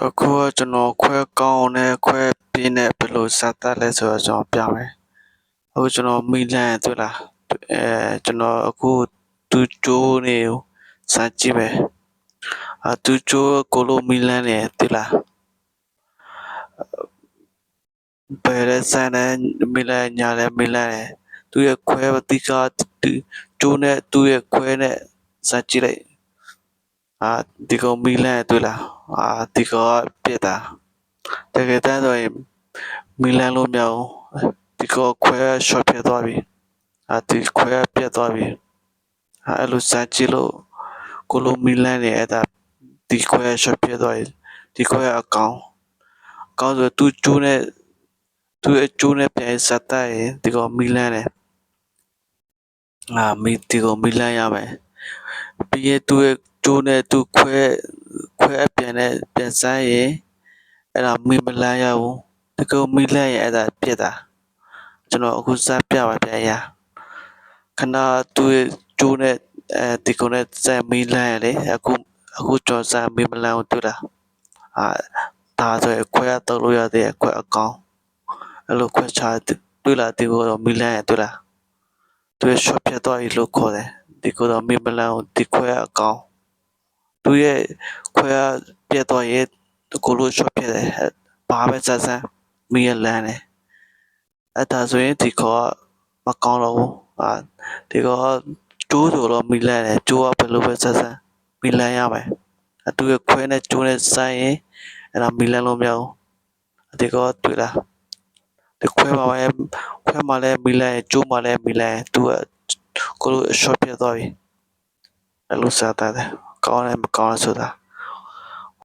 အခုကကျွန်တော်ခွဲကောင်းနဲ့ခွဲပြင်းနဲ့ဘယ်လိုစတတ်လဲဆိုတော့ကျွန်တော်ပြမယ်အခုကျွန်တော်မိလန်းတွေ့လားကျွန်တော်အခုသူကျိုးနေစကြည့်မယ်သူကျိုးကိုလိုမိလန်းနေတွေ့လားဘယ်လဲစမ်းတယ်မိလန်းညာလဲမိလန်းတယ်သူရဲ့ခွဲတိကကျိုးနဲ့သူရဲ့ခွဲနဲ့စကြည့်လိုက်ဒီကောင်မိလန်းတွေ့လားဒီကောင်ပြက်တာတကယ်တမ်းဆိုရင်မီလန်လို့မရဘူးဒီကောခွဲ short ဖြစ်သွားပြီဒီခွဲပြတ်သွားပြီအဲ့လိုစမ်းကြည့်လို့ကိုလိုမီလန်နဲ့အဲ့ဒါဒီခွဲ short ဖြစ်သွားပြီဒီခွဲအကောင်ဆိုသူကျိုးနဲ့သူအကျိုးနဲ့ပြန်စတတ်ရင်ဒီကောမီလန်နဲ့ဒီကောမီလန်ရမယ်ပြီးရင်သူရဲ့ကျိုးနဲ့သူခွဲအပြန်နဲ့ပြန်စမ်းရင်အဲ့ဒါမီမလန်ရဘူးဒီကောမီလန်ရဲ့အဲ့ဒါပြက်တာကျွန်တော်အခုစပြပါပြန်ရခဏသူ့ရဲ့ကျိုးနဲ့ဒီကုန်းနဲ့စမီလန်းရလေအခုကျော်စမီမလန်းကိုတွေ့တာဒါဆိုခွဲတော့လို့ရတဲ့ခွဲအကောင်အဲ့လိုခွဲချတွေ့လာဒီကိုတော့မီလန်းရတွေ့လားသူရဲ့ short ဖြတ်သွားပြီလို့ခေါ်တယ်ဒီကိုတော့မီမလန်းကိုဒီခွဲအကောင်သူရဲ့ခွဲပြတ်သွားရဲ့ကိုလို short ဖြတ်တယ်ဘာပဲစစမ်းမီရလန်းတယ်အဲ့ဒါဆိုရင်ဒီခေါ်မကောင်းတော့ဘူးဒီကောကျိုးဆိုတော့မီလန်တယ်ကျိုးကဘယ်လိုပဲဆက်ဆက်မီလန်ရမယ်သူရဲ့ခွဲနဲ့ကျိုးနဲ့ဆိုင်ရင်အဲ့ဒါမီလန်လို့မရဘူးဒီကောတွေ့လားဒီခွဲမှာလည်းမီလန်ကျိုးမှာလည်းမီလန်သူကကိုလို short ပြသွားပြီအဲ့လိုစတာတယ်ကောင်းတယ်မကောင်းဆိုတာ